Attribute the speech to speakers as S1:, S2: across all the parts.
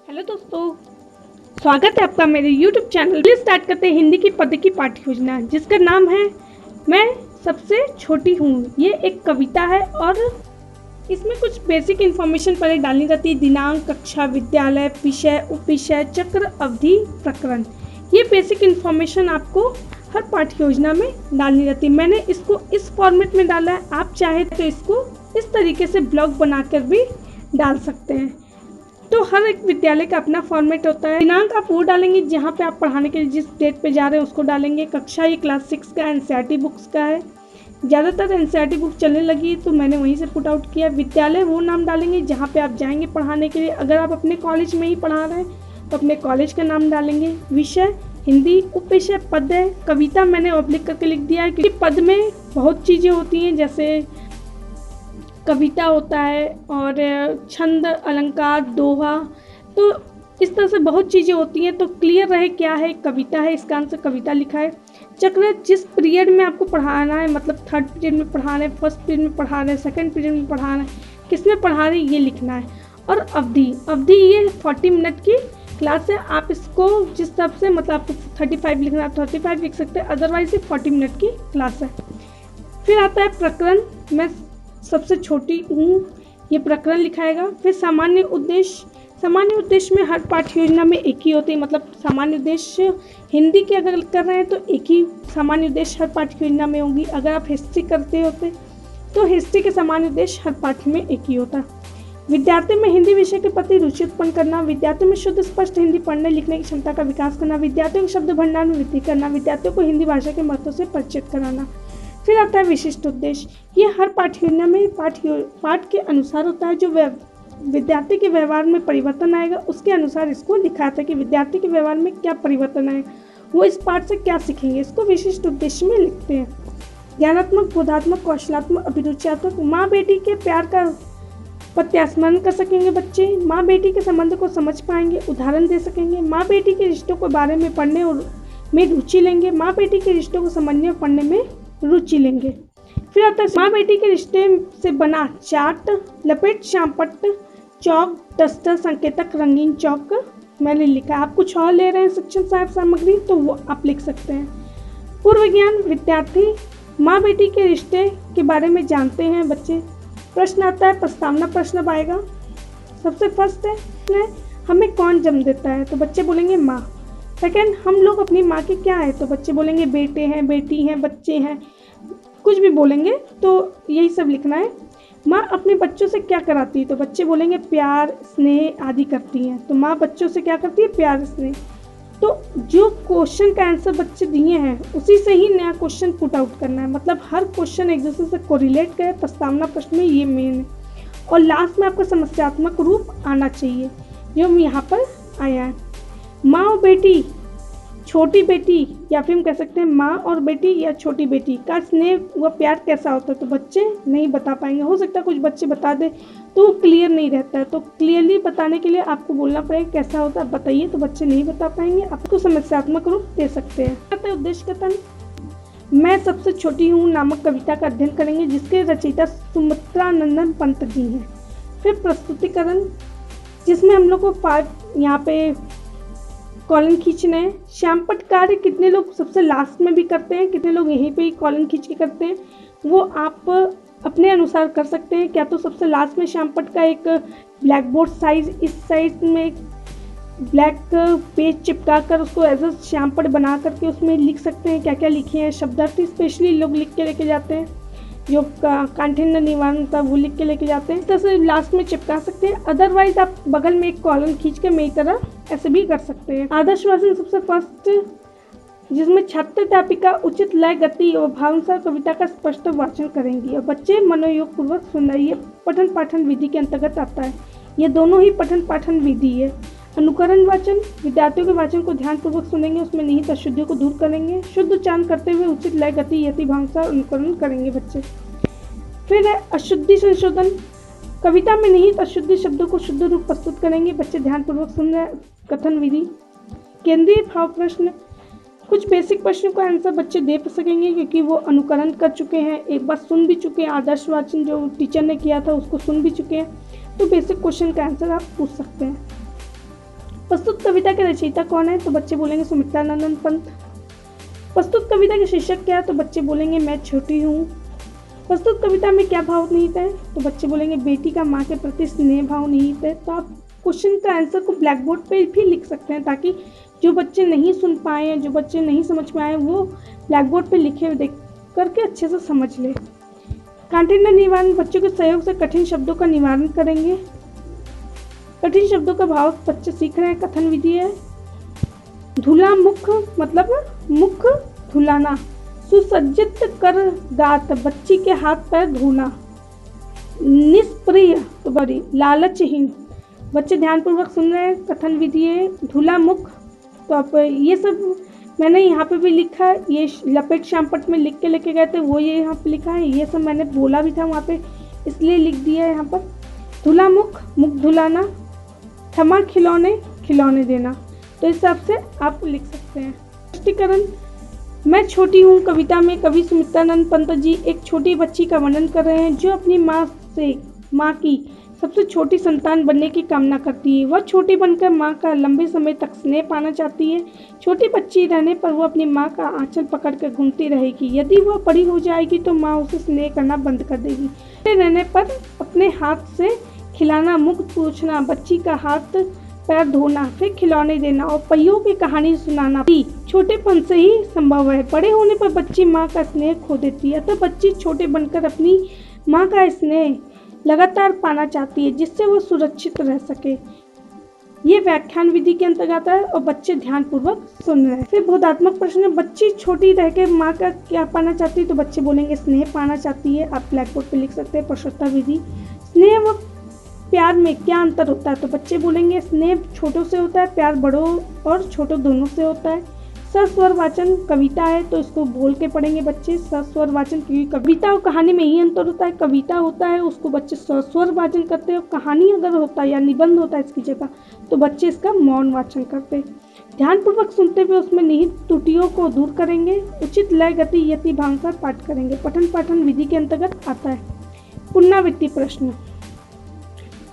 S1: Hello दोस्तों, स्वागत है आपका मेरे YouTube चैनल। चलिए स्टार्ट करते हैं हिंदी की पद्य की पाठ्य योजना, जिसका नाम है मैं सबसे छोटी हूँ। ये एक कविता है और इसमें कुछ बेसिक इन्फॉर्मेशन पहले डालनी रहती है। दिनांक, कक्षा, विद्यालय, विषय, उपविषय, चक्र, अवधि, प्रकरण। ये बेसिक इन्फॉर्मेशन आपको हर पाठ्य योजना में डालनी रहती है। मैंने इसको इस फॉर्मेट में डाला है, आप चाहे तो इसको इस तरीके से ब्लॉग बनाकर भी डाल सकते हैं। तो हर एक विद्यालय का अपना फॉर्मेट होता है। दिनांक आप वो डालेंगे जहाँ पे आप पढ़ाने के लिए जिस डेट पे जा रहे हैं उसको डालेंगे। कक्षा ये क्लास 6 का एनसीईआरटी बुक्स का है, ज़्यादातर एनसीईआरटी बुक चलने लगी तो मैंने वहीं से पुट आउट किया। विद्यालय वो नाम डालेंगे जहाँ पे आप जाएंगे पढ़ाने के लिए। अगर आप अपने कॉलेज में ही पढ़ा रहे हैं तो अपने कॉलेज का नाम डालेंगे। विषय हिंदी, उपविषय पद्य, कविता मैंने ऑब्लिक करके लिख दिया है क्योंकि पद में बहुत चीज़ें होती हैं, जैसे कविता होता है और छंद, अलंकार, दोहा, तो इस तरह से बहुत चीज़ें होती हैं। तो क्लियर रहे क्या है, कविता है, इसका आंसर कविता लिखा है। चक्र जिस पीरियड में आपको पढ़ाना है, मतलब थर्ड पीरियड में पढ़ा रहे हैं, फर्स्ट पीरियड में पढ़ा रहे हैं, सेकंड पीरियड में पढ़ा रहे हैं, किस में पढ़ा रहे हैं ये लिखना है। और अवधि ये 40 मिनट की क्लास है। आप इसको जिस तरफ से, मतलब आपको 35 लिखना है 35 लिख सकते हैं, अदरवाइज ये 40 मिनट की क्लास है। फिर आता है प्रकरण, मैं सबसे छोटी हूँ, ये प्रकरण लिखाएगा। फिर सामान्य उद्देश्य में हर पाठ्य योजना में एक ही होती है, मतलब सामान्य उद्देश्य हिंदी के अगर कर रहे हैं तो एक ही सामान्य उद्देश्य हर पाठ्य योजना में होगी। अगर आप हिस्ट्री करते होते तो हिस्ट्री के सामान्य उद्देश्य हर पाठ्य में एक ही होता। विद्यार्थी में हिंदी विषय के प्रति रुचि उत्पन्न करना, विद्यार्थियों में शुद्ध स्पष्ट हिंदी पढ़ने लिखने की क्षमता का विकास करना, विद्यार्थियों के शब्द भंडार में वृद्धि करना, विद्यार्थियों को हिंदी भाषा के महत्व से परिचित कराना। फिर आता है विशिष्ट उद्देश्य, ये हर पाठ्य योजना में पाठ के अनुसार होता है। जो विद्यार्थी के व्यवहार में परिवर्तन आएगा उसके अनुसार इसको लिखा था कि विद्यार्थी के व्यवहार में क्या परिवर्तन आएगा, वो इस पाठ से क्या सीखेंगे, इसको विशिष्ट उद्देश्य में लिखते हैं। ज्ञानात्मक, बोधात्मक, कौशलात्मक, अभिरुचियात्मक, माँ बेटी के प्यार का प्रत्यास्मरण कर सकेंगे बच्चे, माँ बेटी के संबंध को समझ पाएंगे, उदाहरण दे सकेंगे, माँ बेटी के रिश्तों के बारे में पढ़ने और में रुचि लेंगे, माँ बेटी के रिश्तों को समझने और पढ़ने में रुचि लेंगे। फिर आता है माँ बेटी के रिश्ते से बना चार्ट, लपेट, शामपट, चौक, डस्टर, संकेतक, रंगीन चौक मैंने लिखा। आप कुछ और ले रहे हैं शिक्षण सहायक सामग्री तो वो आप लिख सकते हैं। पूर्व ज्ञान, विद्यार्थी माँ बेटी के रिश्ते के बारे में जानते हैं बच्चे। प्रश्न आता है, प्रस्तावना प्रश्न अब आएगा। सबसे फर्स्ट है हमें कौन जन्म देता है, तो बच्चे बोलेंगे माँ। सेकेंड, हम लोग अपनी माँ के क्या है, तो बच्चे बोलेंगे बेटे हैं, बेटी हैं, बच्चे हैं, कुछ भी बोलेंगे तो यही सब लिखना है। माँ अपने बच्चों से क्या कराती है, तो बच्चे बोलेंगे प्यार, स्नेह आदि करती हैं। तो माँ बच्चों से क्या करती है, प्यार, स्नेह। तो जो क्वेश्चन का आंसर बच्चे दिए हैं उसी से ही नया क्वेश्चन पुट आउट करना है, मतलब हर क्वेश्चन एक दूसरे से कोरिलेट करे। प्रस्तावना प्रश्न में ये मेन है। और लास्ट में आपका समस्यात्मक रूप आना चाहिए जो यहाँ पर आया है। माँ और बेटी, छोटी बेटी, या फिर हम कह सकते हैं माँ और बेटी या छोटी बेटी का स्नेह व प्यार कैसा होता है, तो बच्चे नहीं बता पाएंगे। हो सकता है कुछ बच्चे बता दे तो वो क्लियर नहीं रहता है, तो क्लियरली बताने के लिए आपको बोलना पड़ेगा कैसा होता है बताइए, तो बच्चे नहीं बता पाएंगे। आपको समस्यात्मक रूप दे सकते हैं। उद्देश्य कथन, मैं सबसे छोटी हूँ नामक कविता का अध्ययन करेंगे जिसके रचयिता सुमित्रानंदन पंत जी हैं। फिर प्रस्तुतिकरण, जिसमें हम लोग को यहाँ पे कॉलम खींचना है। श्यामपट कार्य कितने लोग सबसे लास्ट में भी करते हैं, कितने लोग यहीं पे ही कॉलम खींच के करते हैं, वो आप अपने अनुसार कर सकते हैं। क्या तो सबसे लास्ट में श्यामपट का एक ब्लैक बोर्ड साइज, इस साइज में एक ब्लैक पेज चिपका कर उसको एज अ श्यामपट बना करके उसमें लिख सकते हैं क्या क्या लिखे हैं। शब्दार्थी स्पेशली लोग लिख के लेके जाते हैं, जो कांठिन्य निवारण था वो लिख के लेके जाते हैं। इस तरह से लास्ट में चिपका सकते हैं। अदरवाइज आप बगल में एक कॉलम खींच के मेरी तरह ऐसे भी कर सकते हैं। आदर्श वाचन सबसे फर्स्ट, जिसमें छात्र अध्यापिका उचित लय, गति और भावानुसार कविता का स्पष्ट वाचन करेंगी और बच्चे मनोयोग पूर्वक सुन रही है। पठन पाठन विधि के अंतर्गत आता है, ये दोनों ही पठन पाठन विधि है। अनुकरण वाचन, विद्यार्थियों के वाचन को ध्यानपूर्वक सुनेंगे, उसमें निहित अशुद्धियों को दूर करेंगे, शुद्ध उच्चारण करते हुए उचित लय, गति, यति भावानुसार अनुकरण करेंगे बच्चे। फिर है अशुद्धि संशोधन, कविता में निहित अशुद्धि शब्दों को शुद्ध रूप प्रस्तुत करेंगे, बच्चे ध्यानपूर्वक सुन रहे। कथन विधि, केंद्रीय भाव प्रश्न, कुछ बेसिक प्रश्नों का आंसर बच्चे दे सकेंगे क्योंकि वो अनुकरण कर चुके हैं, एक बार सुन भी चुके हैं, आदर्श वाचन जो टीचर ने किया था उसको सुन भी चुके हैं, तो बेसिक क्वेश्चन का आंसर आप पूछ सकते हैं। प्रस्तुत कविता के रचयिता कौन है? तो बच्चे बोलेंगे सुमित्रानंद पंत। प्रस्तुत कविता के शीर्षक क्या है? तो बच्चे बोलेंगे मैं छोटी हूँ। प्रस्तुत कविता में क्या भाव निहित है? तो बच्चे बोलेंगे बेटी का माँ के प्रति स्नेह भाव निहित है। तो आप क्वेश्चन का आंसर को ब्लैक बोर्ड पे भी लिख सकते हैं, ताकि जो बच्चे नहीं सुन पाए हैं, जो बच्चे नहीं समझ पाए, वो ब्लैक बोर्ड पे लिखे हुए देख करके अच्छे से समझ ले। कांटेन्य निवारण, बच्चों के सहयोग से कठिन शब्दों का निवारण करेंगे। कठिन शब्दों का भाव बच्चे सीख रहे हैं। कथन विधि है धुला मुख, मतलब मुख धुलाना। सुसज्जित कर गात, बच्ची के हाथ पैर धोना। निष्प्रिय, तो बड़ी लालचहीन। बच्चे ध्यानपूर्वक सुन रहे हैं। कथन विधि है धुला मुख। तो आप ये सब मैंने यहाँ पे भी लिखा है, ये लपेट श्यामपट में लिख के लेके गए थे, वो ये यहाँ पे लिखा है। ये सब मैंने बोला भी था वहाँ पे, इसलिए लिख दिया है यहाँ पर। धुला मुख, मुख धुलाना। थमा खिलौने, खिलौने देना। तो इस हिसाब से आप लिख सकते हैं। स्पष्टीकरण, मैं छोटी हूँ कविता में कवि सुमित्रानंद पंत जी एक छोटी बच्ची का वर्णन कर रहे हैं, जो अपनी माँ की सबसे छोटी संतान बनने की कामना करती है। वह छोटी बनकर माँ का लंबे समय तक स्नेह पाना चाहती है। छोटी बच्ची रहने पर वह अपनी माँ का आंचल पकड़कर घूमती रहेगी। यदि वह बड़ी हो जाएगी तो माँ उसे स्नेह करना बंद कर देगी। रहने पर अपने हाथ से खिलाना, मुख पूछना, बच्ची का हाथ पैर धोना, फिर खिलौने देना और पहियों की कहानी सुनाना छोटेपन से ही संभव है। बड़े होने पर बच्ची माँ का स्नेह खो देती है। तो बच्ची छोटे बनकर अपनी माँ का स्नेह लगातार पाना चाहती है, जिससे वो सुरक्षित रह सके। ये व्याख्यान विधि के अंतर्गत है और बच्चे ध्यानपूर्वक सुन रहे हैं। फिर बोधात्मक प्रश्न, बच्ची छोटी रह के माँ का क्या पाना चाहती है? तो बच्चे बोलेंगे स्नेह पाना चाहती है। आप ब्लैक बोर्ड पे लिख सकते हैं प्रश्नोत्तर विधि। स्नेह व प्यार में क्या अंतर होता है? तो बच्चे बोलेंगे स्नेह छोटों से होता है, प्यार बड़ों और छोटों दोनों से होता है। सस्वर वाचन कविता है, तो इसको बोल के पढ़ेंगे बच्चे सस्वर वाचन, क्योंकि कविता और कहानी में ही अंतर होता है। कविता होता है उसको बच्चे सस्वर वाचन करते हैं, और कहानी अगर होता है या निबंध होता है इसकी जगह, तो बच्चे इसका मौन वाचन करते हैं। ध्यानपूर्वक सुनते हुए उसमें निहित त्रुटियों को दूर करेंगे। उचित लय गति यति भांग कर पाठ करेंगे। पठन पाठन विधि के अंतर्गत आता है। पुनरावृत्ति प्रश्न,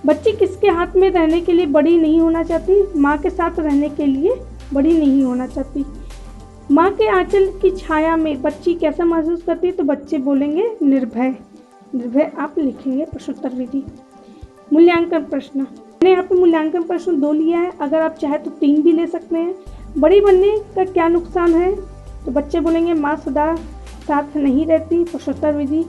S1: बच्ची किसके हाथ में रहने के लिए बड़ी नहीं होना चाहती? माँ के साथ रहने के लिए बड़ी नहीं होना चाहती। माँ के आंचल की छाया में बच्ची कैसा महसूस करती है? तो बच्चे बोलेंगे निर्भय। निर्भय आप लिखेंगे प्रश्नोत्तर विधि। मूल्यांकन प्रश्न, मैंने यहाँ पे मूल्यांकन प्रश्न 2 लिया है, अगर आप चाहे तो 3 भी ले सकते हैं। बड़ी बनने का क्या नुकसान है? तो बच्चे बोलेंगे माँ सदा साथ नहीं रहती। प्रश्नोत्तर विधि।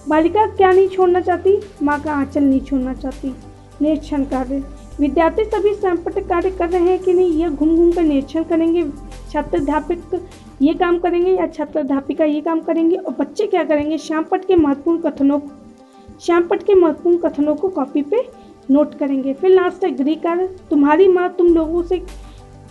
S1: बालिका क्या नहीं छोड़ना चाहती? माँ का आंचल नहीं छोड़ना चाहती। निरीक्षण कार्य, विद्यार्थी सभी संपट कार्य कर रहे हैं कि नहीं, यह घूम घूम कर निरीक्षण करेंगे। छात्र अध्यापक ये काम करेंगे या छात्र अध्यापिका ये काम करेंगे, और बच्चे क्या करेंगे? श्यामपट्ट के महत्वपूर्ण कथनों को कॉपी पे नोट करेंगे। फिर लास्ट है गृह कार्य, तुम्हारी माँ तुम लोगों से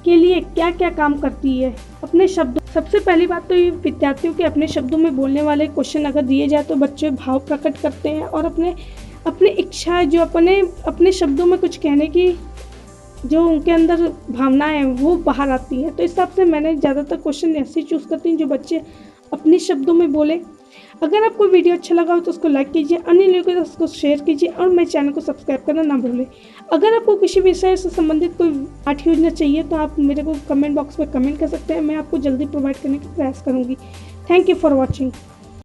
S1: के लिए क्या क्या काम करती है? अपने शब्दों, सबसे पहली बात तो ये विद्यार्थियों के अपने शब्दों में बोलने वाले क्वेश्चन अगर दिए जाए तो बच्चे भाव प्रकट करते हैं और अपने इच्छा जो अपने शब्दों में कुछ कहने की जो उनके अंदर भावनाएं हैं वो बाहर आती हैं। तो इस हिसाब से मैंने ज़्यादातर क्वेश्चन ऐसे चूज़ करती हूँ जो बच्चे अपने शब्दों में बोले। अगर आपको वीडियो अच्छा लगा हो तो उसको लाइक कीजिए, अन्य लोगों के साथ उसको शेयर कीजिए और मेरे चैनल को सब्सक्राइब करना ना भूलें। अगर आपको किसी विषय से संबंधित कोई पाठ योजना चाहिए तो आप मेरे को कमेंट बॉक्स में कमेंट कर सकते हैं, मैं आपको जल्दी प्रोवाइड करने का प्रयास करूँगी। Thank you for watching.